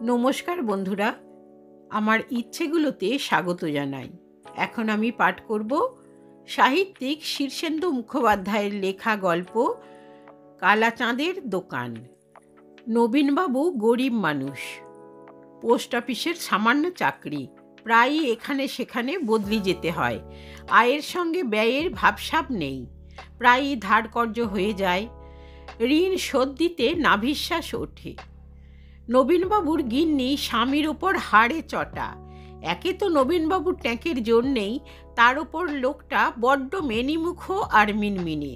নমস্কার বন্ধুরা, আমার ইচ্ছেগুলোতে স্বাগত জানাই। এখন আমি পাঠ করব সাহিত্যিক শীর্ষেন্দু মুখোপাধ্যায়ের লেখা গল্প কালাচাঁদের দোকান। নবীনবাবু গরিব মানুষ, পোস্ট অফিসের সামান্য চাকরি, প্রায়ই এখানে সেখানে বদলি যেতে হয়। আয়ের সঙ্গে ব্যয়ের ভাবসাব নেই, প্রায়ই ধার কর্জ হয়ে যায়, ঋণ শোধ দিতে নাভিশ্বাস ওঠে। নবীনবাবুর গিন্নি স্বামীর ওপর হাড়ে চটা। একে তো নবীনবাবুর ট্যাঁকের জোর নেই, তার ওপর লোকটা বড্ড মেনিমুখ আর মিনমিনে।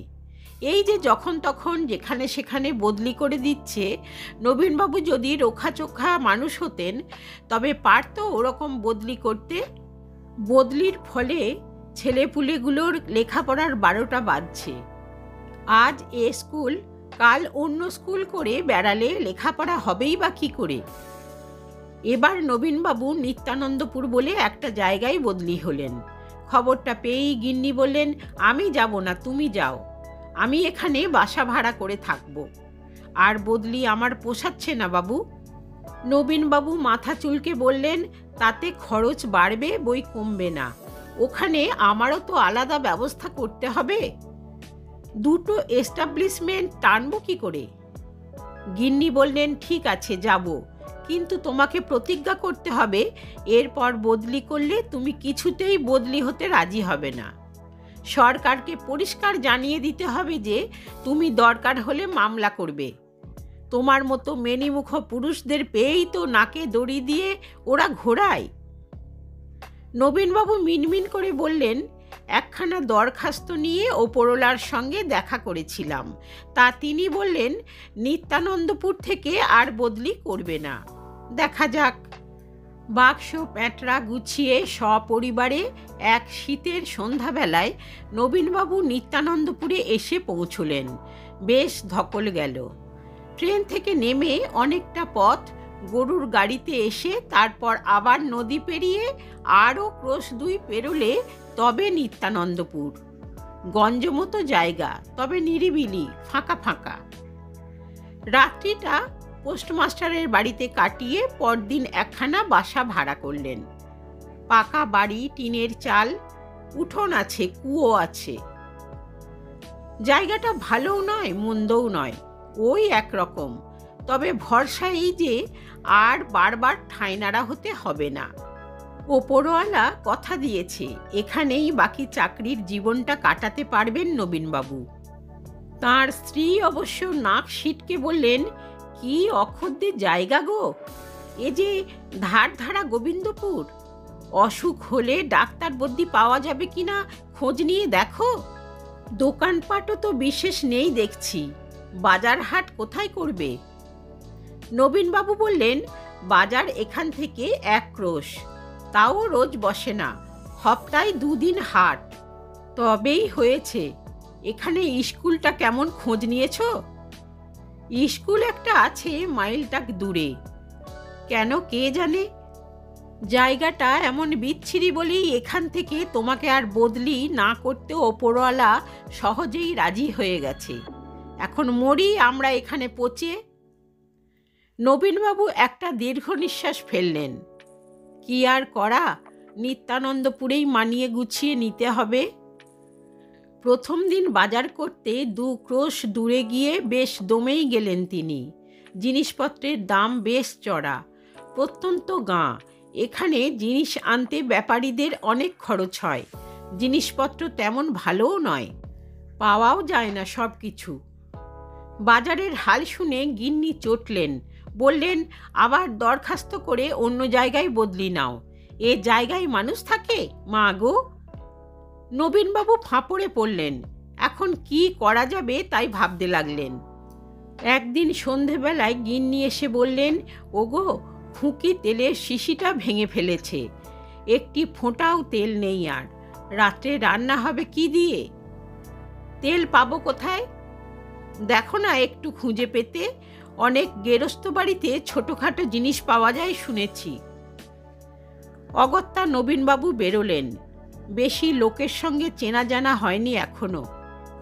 এই যে যখন তখন যেখানে সেখানে বদলি করে দিচ্ছে। নবীনবাবু যদি রোখাচোখা মানুষ হতেন তবে পারত ওরকম বদলি করতে। বদলির ফলে ছেলেপুলেগুলোর লেখাপড়ার 12টা বাজছে। আজ এ স্কুল, কাল অন্য স্কুল করে বেড়ালে লেখাপড়া হবেই বা কী করে। এবার নবীনবাবু নিত্যানন্দপুর বলে একটা জায়গায় বদলি হলেন। খবরটা পেয়েই গিন্নি বললেন, আমি যাব না, তুমি যাও, আমি এখানে বাসা ভাড়া করে থাকব। আর বদলি আমার পোষাচ্ছে না বাবু। নবীনবাবু মাথা চুলকে বললেন, তাতে খরচ বাড়বে বই কমবে না, ওখানে আমারও তো আলাদা ব্যবস্থা করতে হবে। দুটো এস্টাবলিশমেন্ট টানব কি করে? গিন্নি বললেন, ঠিক আছে যাব, কিন্তু তোমাকে প্রতিজ্ঞা করতে হবে এরপর বদলি করলে তুমি কিছুতেই বদলি হতে রাজি হবে না। সরকারকে পরিষ্কার জানিয়ে দিতে হবে যে তুমি দরকার হলে মামলা করবে। তোমার মতো মেনিমুখ পুরুষদের পেয়েই তো নাকে দড়ি দিয়ে ওরা ঘোরায়। নবীনবাবু মিনমিন করে বললেন, একখানা দরখাস্ত নিয়ে ওপরওয়ালার সঙ্গে দেখা করেছিলাম, তা তিনি বললেন নিত্যানন্দপুর থেকে আর বদলি করবে না। দেখা যাক। বাক্স প্যাঁটরা গুছিয়ে সপরিবারে এক শীতের সন্ধ্যাবেলায় নবীনবাবু নিত্যানন্দপুরে এসে পৌঁছলেন। বেশ ধকল গেল। ট্রেন থেকে নেমে অনেকটা পথ গরুর গাড়িতে এসে তারপর আবার নদী পেরিয়ে আরও ক্রোশ 2 পেরোলে তবে নিত্যানন্দপুর। গঞ্জমতো জায়গা, তবে নিরিবিলি, ফাঁকা ফাঁকা। রাত্রিটা পোস্টমাস্টারের বাড়িতে কাটিয়ে পরদিন একখানা বাসা ভাড়া করলেন। পাকা বাড়ি, টিনের চাল, উঠোন আছে, কুয়ো আছে। জায়গাটা ভালোও নয় মন্দও নয়, ওই একরকম। তবে ভরসা এই যে আর বারবার ঠাঁই নাড়া হতে হবে না। ওপরওয়ালা কথা দিয়েছে এখানেই বাকি চাকরির জীবনটা কাটাতে পারবেন নবীনবাবু। তাঁর স্ত্রী অবশ্য নাক সিটকে বললেন, কি অখদ্দের জায়গা গো, এ যে ধারধারা গোবিন্দপুর। অসুখ হলে ডাক্তার বদ্যি পাওয়া যাবে কিনা খোঁজ নিয়ে দেখো। দোকানপাটও তো বিশেষ নেই দেখছি, বাজার হাট কোথায় করবে? নবীনবাবু বললেন, বাজার এখান থেকে 1 ক্রোশ, তাও রোজ বসে না, সপ্তাহে 2 দিন হাট। তবেই হয়েছে। এখানে স্কুলটা কেমন খোঁজ নিয়েছ? স্কুল একটা আছে মাইলটাক দূরে। কেন কে জানে। জায়গাটা এমন বিচ্ছিরি বলেই এখান থেকে তোমাকে আর বদলি না করতে ওপরওয়ালা সহজেই রাজি হয়ে গেছে। এখন মরি আমরা এখানে পচে। নবীনবাবু একটা দীর্ঘ নিঃশ্বাস ফেললেন। কি আর করা, নিত্যানন্দপুরেই মানিয়ে গুছিয়ে নিতে হবে। প্রথম দিন বাজার করতে 2 ক্রোশ দূরে গিয়ে বেশ দমেই গেলেন তিনি। জিনিসপত্রের দাম বেশ চড়া। প্রত্যন্ত গাঁ, এখানে জিনিস আনতে ব্যাপারীদের অনেক খরচ হয়। জিনিসপত্র তেমন ভালোও নয়, পাওয়াও যায় না সব কিছু। বাজারের হাল শুনে গিন্নি চটলেন, বললেন, আবার দরখাস্ত করে অন্য জায়গায় বদলি নাও। এ জায়গায় মানুষ থাকে মা গো। নবীনবাবু ফাঁপড়ে পড়লেন। এখন কি করা যাবে তাই ভাবতে লাগলেন। একদিন সন্ধেবেলায় গিন্নি এসে বললেন, ওগো, ফুঁকি তেলের শিশিটা ভেঙে ফেলেছে, একটি ফোঁটাও তেল নেই, আর রাত্রে রান্না হবে কি দিয়ে? তেল পাবো কোথায়? দেখো না একটু খুঁজে পেতে, অনেক গেরস্ত বাড়িতে ছোটোখাটো জিনিস পাওয়া যায় শুনেছি। অগত্যা নবীনবাবু বেরোলেন। বেশি লোকের সঙ্গে চেনা জানা হয়নি এখনো।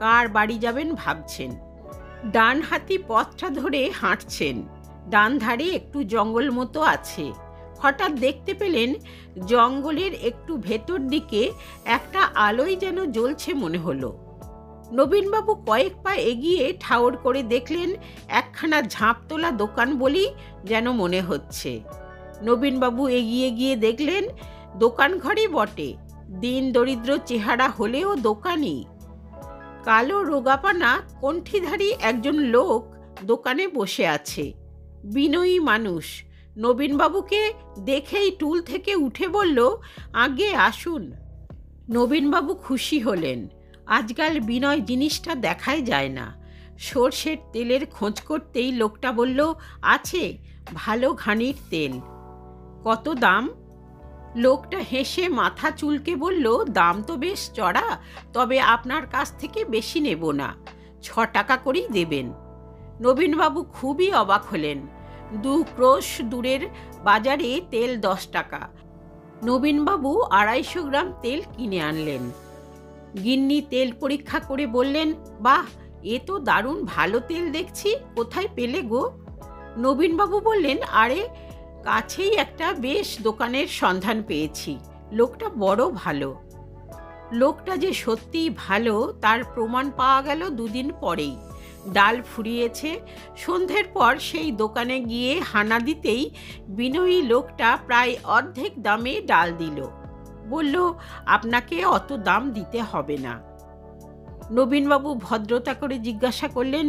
কার বাড়ি যাবেন ভাবছেন। ডান হাতি পথটা ধরে হাঁটছেন। ডান ধারে একটু জঙ্গল মতো আছে। হঠাৎ দেখতে পেলেন জঙ্গলের একটু ভেতর দিকে একটা আলোয় যেন জ্বলছে মনে হলো। নবীনবাবু কয়েক পা এগিয়ে ঠাউর করে দেখলেন একখানা ঝাঁপ তোলা দোকান বলেই যেন মনে হচ্ছে। নবীনবাবু এগিয়ে গিয়ে দেখলেন দোকান ঘরই বটে, দিন দরিদ্র চেহারা হলেও দোকানই। কালো রোগাপানা কণ্ঠিধারী একজন লোক দোকানে বসে আছে, বিনয়ী মানুষ। নবীনবাবুকে দেখেই টুল থেকে উঠে বলল, আগে আসুন। নবীনবাবু খুশি হলেন। আজকাল বিনয় জিনিসটা দেখাই যায় না। সর্ষের তেলের খোঁজ করতেই লোকটা বলল, আছে ভালো ঘানির তেল। কত দাম? লোকটা হেসে মাথা চুলকে বলল, দাম তো বেশ চড়া, তবে আপনার কাছ থেকে বেশি নেব না, 6 টাকা করেই দেবেন। নবীনবাবু খুবই অবাক হলেন। 2 ক্রোশ দূরের বাজারে তেল 10 টাকা। নবীনবাবু 250 গ্রাম তেল কিনে আনলেন। গিন্নি তেল পরীক্ষা করে বললেন, বাহ, এ তো দারুণ ভালো তেল দেখছি, কোথায় পেলে গো? নবীনবাবু বললেন, আরে কাছেই একটা বেশ দোকানের সন্ধান পেয়েছি, লোকটা বড় ভালো। লোকটা যে সত্যিই ভালো তার প্রমাণ পাওয়া গেল 2 দিন পরেই। ডাল ফুরিয়েছে। সন্ধ্যের পর সেই দোকানে গিয়ে হানা দিতেই বিনয়ী লোকটা প্রায় অর্ধেক দামে ডাল দিল। বলল, আপনাকে অত দাম দিতে হবে না। নবীনবাবু ভদ্রতা করে জিজ্ঞাসা করলেন,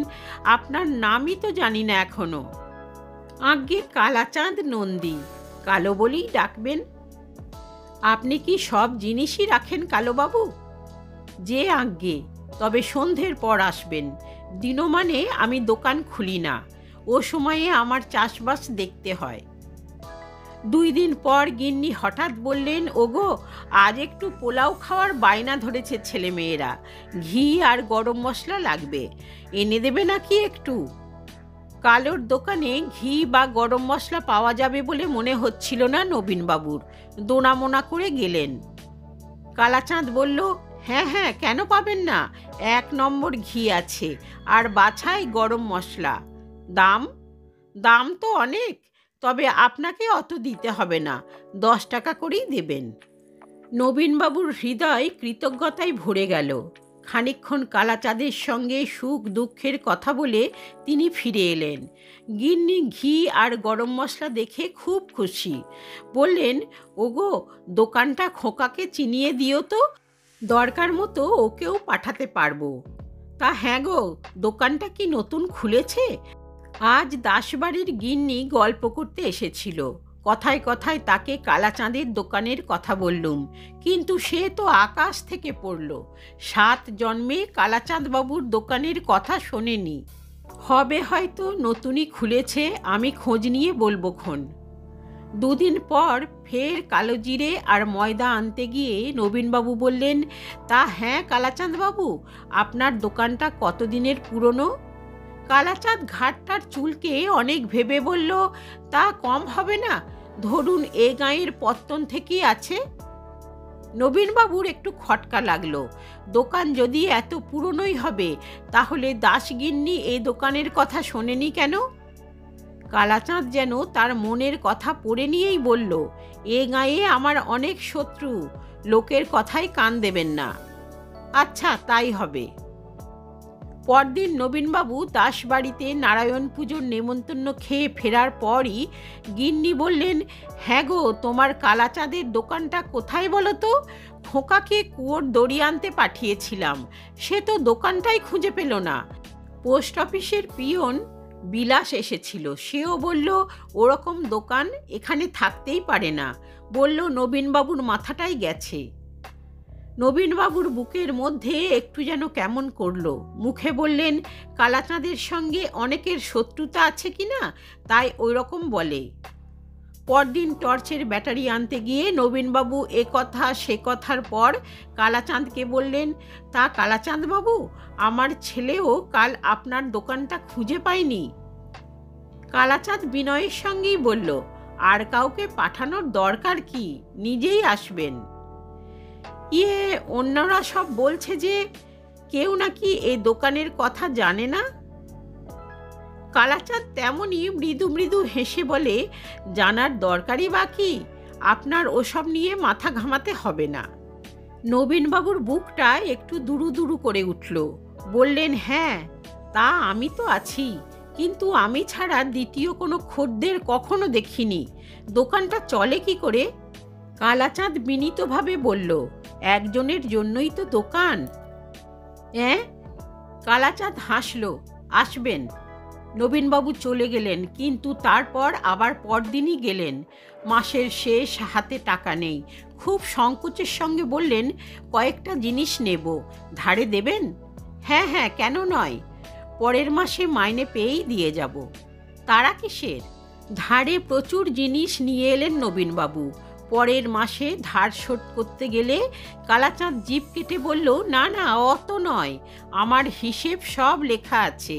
আপনার নামই তো জানি না এখনো। আজ্ঞে কালাচাঁদ নন্দী, কালো বলেই ডাকবেন। আপনি কি সব জিনিসই রাখেন কালোবাবু? যে আজ্ঞে, তবে সন্ধ্যের পর আসবেন। দিনমানে আমি দোকান খুলি না, ও সময়ে আমার চাষবাস দেখতে হয়। 2 দিন পর গিন্নি হঠাৎ বললেন, ওগো, আজ একটু পোলাও খাওয়ার বায়না ধরেছে ছেলেমেয়েরা, ঘি আর গরম মশলা লাগবে, এনে দেবে নাকি একটু? কালোর দোকানে ঘি বা গরম মশলা পাওয়া যাবে বলে মনে হচ্ছিল না নবীনবাবুর। দোনামোনা করে গেলেন। কালাচাঁদ বলল, হ্যাঁ হ্যাঁ, কেন পাবেন না, 1 নম্বর ঘি আছে, আর বাছাই গরম মশলা। দাম? দাম তো অনেক, তবে আপনাকে অত দিতে হবে না, 10 টাকা করেই দেবেন। নবীনবাবুর হৃদয় কৃতজ্ঞতায় ভরে গেল। খানিকক্ষণ কালাচাঁদের সঙ্গে সুখ দুঃখের কথা বলে তিনি ফিরে এলেন। গিন্নি ঘি আর গরম মশলা দেখে খুব খুশি। বললেন, ওগো, দোকানটা খোকাকে চিনিয়ে দিও তো, দরকার মতো ওকেও পাঠাতে পারবো। তা হ্যাঁ গো, দোকানটা কি নতুন খুলেছে? আজ দাসবাড়ির গিন্নি গল্প করতে এসেছিল। কথায় কথায় তাকে কালাচাঁদের দোকানের কথা বললুম, কিন্তু সে তো আকাশ থেকে পড়ল। 7 জন্মে কালাচাঁদ বাবুর দোকানের কথা শোনেনি। হবে হয়তো নতুনই খুলেছে, আমি খোঁজ নিয়ে বলবো খন। 2 দিন পর ফের কালো জিরে আর ময়দা আনতে গিয়ে নবীনবাবু বললেন, তা হ্যাঁ কালাচাঁদ বাবু, আপনার দোকানটা কতদিনের পুরনো? কালাচাঁদ ঘাটটার চুলকে অনেক ভেবে বলল, তা কম হবে না, ধরুন এ গাঁয়ের পত্তন থেকেই আছে। নবীনবাবুর একটু খটকা লাগলো। দোকান যদি এত পুরনোই হবে, তাহলে দাসগিন্নি এই দোকানের কথা শোনেনি কেন? কালাচাঁদ যেন তার মনের কথা পড়ে নিয়েই বলল, এ গাঁয়ে আমার অনেক শত্রু, লোকের কথায় কান দেবেন না। আচ্ছা, তাই হবে। পরদিন নবীনবাবু দাসবাড়িতে নারায়ণ পুজোর নেমন্তন্ন খেয়ে ফেরার পরই গিন্নি বললেন, হ্যাঁ গো, তোমার কালাচাঁদের দোকানটা কোথায় বলো তো? খোকাকে কুয়োর দড়ি আনতে পাঠিয়েছিলাম, সে তো দোকানটাই খুঁজে পেল না। পোস্ট অফিসের পিয়ন বিলাস এসেছিল, সেও বলল ওরকম দোকান এখানে থাকতেই পারে না, বলল নবীনবাবুর মাথাটাই গেছে। নবীনবাবুর বুকের মধ্যে একটু যেন কেমন করলো। মুখে বললেন, কালাচাঁদের সঙ্গে অনেকের শত্রুতা আছে কিনা, তাই ওই রকম বলে। পরদিন টর্চের ব্যাটারি আনতে গিয়ে নবীনবাবু এ কথা সে কথার পর কালাচাঁদকে বললেন, তা কালাচাঁদ বাবু, আমার ছেলেও কাল আপনার দোকানটা খুঁজে পায়নি। কালাচাঁদ বিনয়ের সঙ্গেই বলল, আর কাউকে পাঠানোর দরকার কি, নিজেই আসবেন। অন্যরা সব বলছে যে কেউ নাকি এই দোকানের কথা জানে না। কালাচাঁদ তেমনই মৃদু মৃদু হেসে বলে, জানার দরকারই বাকি, আপনার ওসব নিয়ে মাথা ঘামাতে হবে না। নবীনবাবুর বুকটা একটু দুরু দুরু করে উঠল। বললেন, হ্যাঁ তা আমি তো আছি, কিন্তু আমি ছাড়া দ্বিতীয় কোনো খদ্দের কখনো দেখিনি। দোকানটা চলে কি করে? কালাচাঁদ বিনীতভাবে বলল, একজনের জন্যই তো দোকান। হ্যাঁ? কালাচাঁদ হাসল। আসবেন। নবীনবাবু চলে গেলেন, কিন্তু তারপর আবার পরদিনই গেলেন। মাসের শেষ, হাতে টাকা নেই। খুব সংকোচের সঙ্গে বললেন, কয়েকটা জিনিস নেব, ধারে দেবেন? হ্যাঁ হ্যাঁ, কেন নয়, পরের মাসে মাইনে পেয়েই দিয়ে যাব। তারা কিসের? ধারে প্রচুর জিনিস নিয়ে এলেন নবীনবাবু। পরের মাসে ধার শোধ করতে গেলে কালাচাঁদ জিভ কেটে বলল, না না, অত নয়, আমার হিসেব সব লেখা আছে।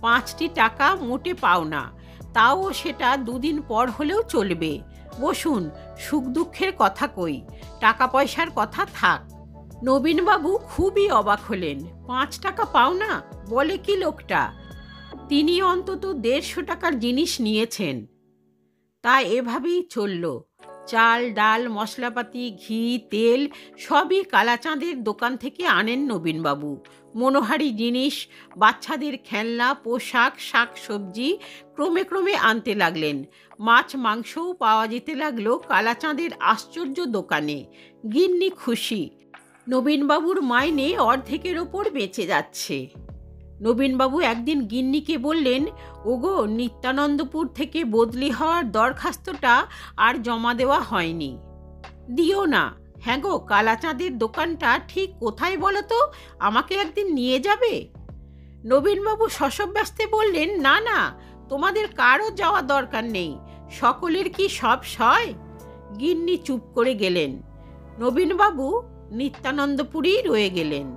5টি টাকা মোটে পাও না, তাও সেটা দুদিন পর হলেও চলবে। বসুন, সুখ দুঃখের কথা কই, টাকা পয়সার কথা থাক। নবীনবাবু খুবই অবাক হলেন। 5 টাকা পাও না, বলে কি লোকটা? তিনি অন্তত 150 টাকার জিনিস নিয়েছেন। তা এভাবেই চলল। চাল, ডাল, মশলাপাতি, ঘি, তেল সবই কালাচাঁদের দোকান থেকে আনেন নবীনবাবু। মনোহারী জিনিস, বাচ্চাদের খেলনা, পোশাক, শাক সবজি ক্রমে ক্রমে আনতে লাগলেন। মাছ মাংসও পাওয়া যেতে লাগলো কালাচাঁদের আশ্চর্য দোকানে। গিন্নি খুশি। নবীনবাবুর মাইনে অর্ধেকের ওপর বেঁচে যাচ্ছে। নবীনবাবু একদিন গিন্নিকে বললেন, ওগো, নিত্যানন্দপুর থেকে বদলি হওয়ার দরখাস্তটা আর জমা দেওয়া হয়নি। দিও না। হ্যাঁ গো, কালাচাঁদের দোকানটা ঠিক কোথায় বলো তো, আমাকে একদিন নিয়ে যাবে? নবীনবাবু শশব্যস্তে বললেন, না না, তোমাদের কারও যাওয়া দরকার নেই, সকলের কি সব সয়? গিন্নি চুপ করে গেলেন। নবীনবাবু নিত্যানন্দপুরেই রয়ে গেলেন।